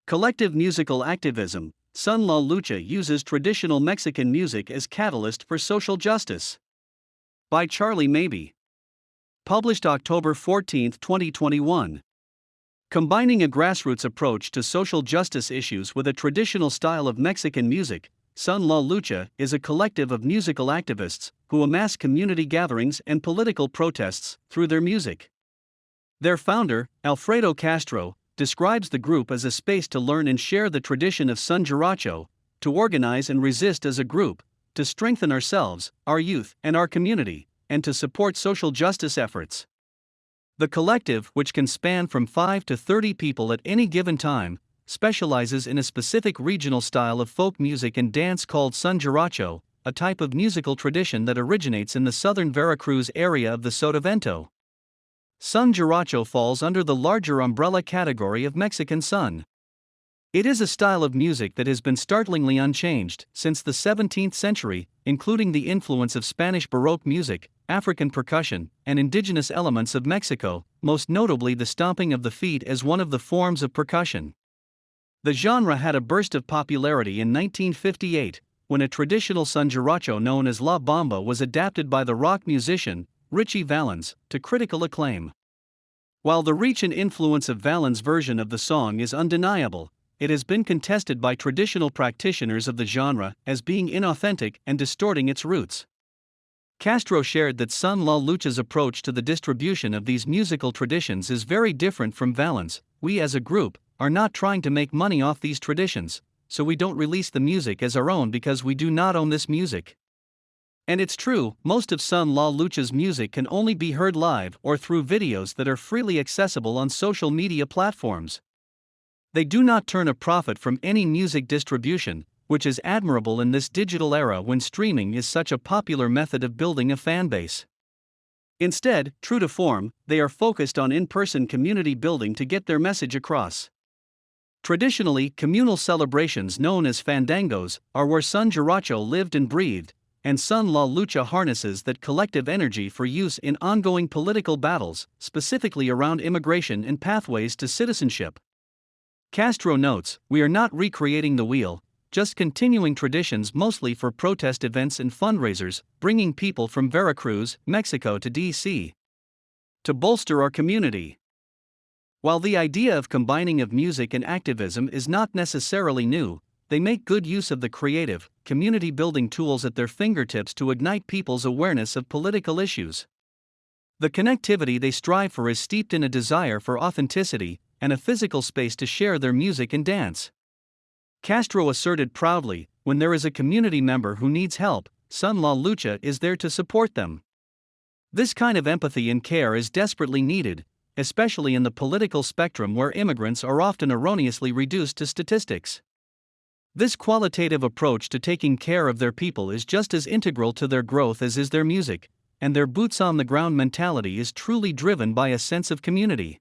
Collective musical activism. Son La Lucha uses traditional Mexican music as catalyst for social justice. By Charlie Maybee. Published October 14, 2021. Combining a grassroots approach to social justice issues with a traditional style of Mexican music, Son La Lucha is a collective of musical activists who amass community gatherings and political protests through their music. Their founder, Alfredo Castro, describes the group as a space to learn and share the tradition of Son Jarocho, to organize and resist as a group, to strengthen ourselves, our youth, and our community, and to support social justice efforts. The collective, which can span from 5 to 30 people at any given time, specializes in a specific regional style of folk music and dance called Son Jarocho, a type of musical tradition that originates in the southern Veracruz area of the Sotavento. Son Jarocho falls under the larger umbrella category of Mexican son. It is a style of music that has been startlingly unchanged since the 17th century, including the influence of Spanish Baroque music, African percussion, and indigenous elements of Mexico, most notably the stomping of the feet as one of the forms of percussion. The genre had a burst of popularity in 1958, when a traditional Son Jarocho known as La Bamba was adapted by the rock musician Richie Valens to critical acclaim. While the reach and influence of Valens' version of the song is undeniable, it has been contested by traditional practitioners of the genre as being inauthentic and distorting its roots. Castro shared that Son La Lucha's approach to the distribution of these musical traditions is very different from Valens. We as a group are not trying to make money off these traditions, so we don't release the music as our own because we do not own this music. And it's true, most of Son La Lucha's music can only be heard live or through videos that are freely accessible on social media platforms. They do not turn a profit from any music distribution, which is admirable in this digital era when streaming is such a popular method of building a fan base. Instead, true to form, they are focused on in-person community building to get their message across. Traditionally, communal celebrations known as fandangos are where Son Jarocho lived and breathed, and Son La Lucha harnesses that collective energy for use in ongoing political battles, specifically around immigration and pathways to citizenship. Castro notes, "We are not recreating the wheel, just continuing traditions mostly for protest events and fundraisers, bringing people from Veracruz, Mexico to D.C. to bolster our community." While the idea of combining of music and activism is not necessarily new, they make good use of the creative, community-building tools at their fingertips to ignite people's awareness of political issues. The connectivity they strive for is steeped in a desire for authenticity and a physical space to share their music and dance. Castro asserted proudly, "When there is a community member who needs help, Son La Lucha is there to support them." This kind of empathy and care is desperately needed, especially in the political spectrum where immigrants are often erroneously reduced to statistics. This qualitative approach to taking care of their people is just as integral to their growth as is their music, and their boots-on-the-ground mentality is truly driven by a sense of community.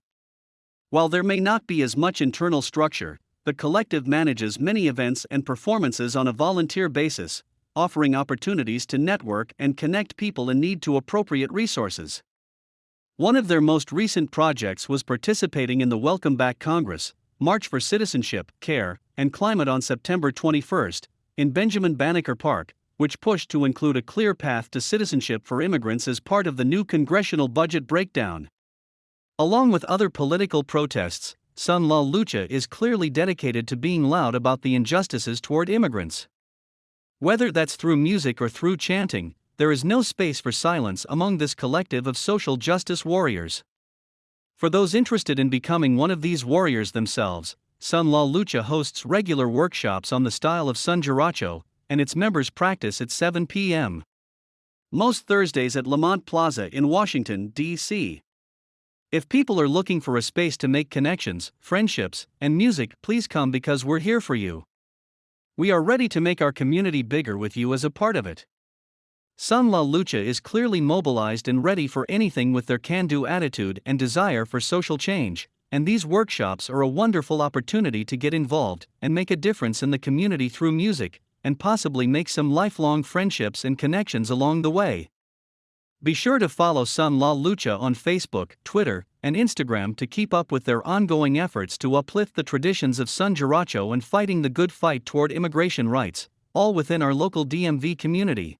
While there may not be as much internal structure, the collective manages many events and performances on a volunteer basis, offering opportunities to network and connect people in need to appropriate resources. One of their most recent projects was participating in the Welcome Back Congress, March for Citizenship, Care, and Climate on September 21 in Benjamin Banneker Park, which pushed to include a clear path to citizenship for immigrants as part of the new congressional budget breakdown. Along with other political protests, Son La Lucha is clearly dedicated to being loud about the injustices toward immigrants. Whether that's through music or through chanting, there is no space for silence among this collective of social justice warriors. For those interested in becoming one of these warriors themselves, Son La Lucha hosts regular workshops on the style of Son Jarocho, and its members practice at 7 p.m. most Thursdays at Lamont Plaza in Washington, D.C. If people are looking for a space to make connections, friendships, and music, please come because we're here for you. We are ready to make our community bigger with you as a part of it. Son La Lucha is clearly mobilized and ready for anything with their can-do attitude and desire for social change, and these workshops are a wonderful opportunity to get involved and make a difference in the community through music, and possibly make some lifelong friendships and connections along the way. Be sure to follow Son La Lucha on Facebook, Twitter, and Instagram to keep up with their ongoing efforts to uplift the traditions of Son Jarocho and fighting the good fight toward immigration rights, all within our local DMV community.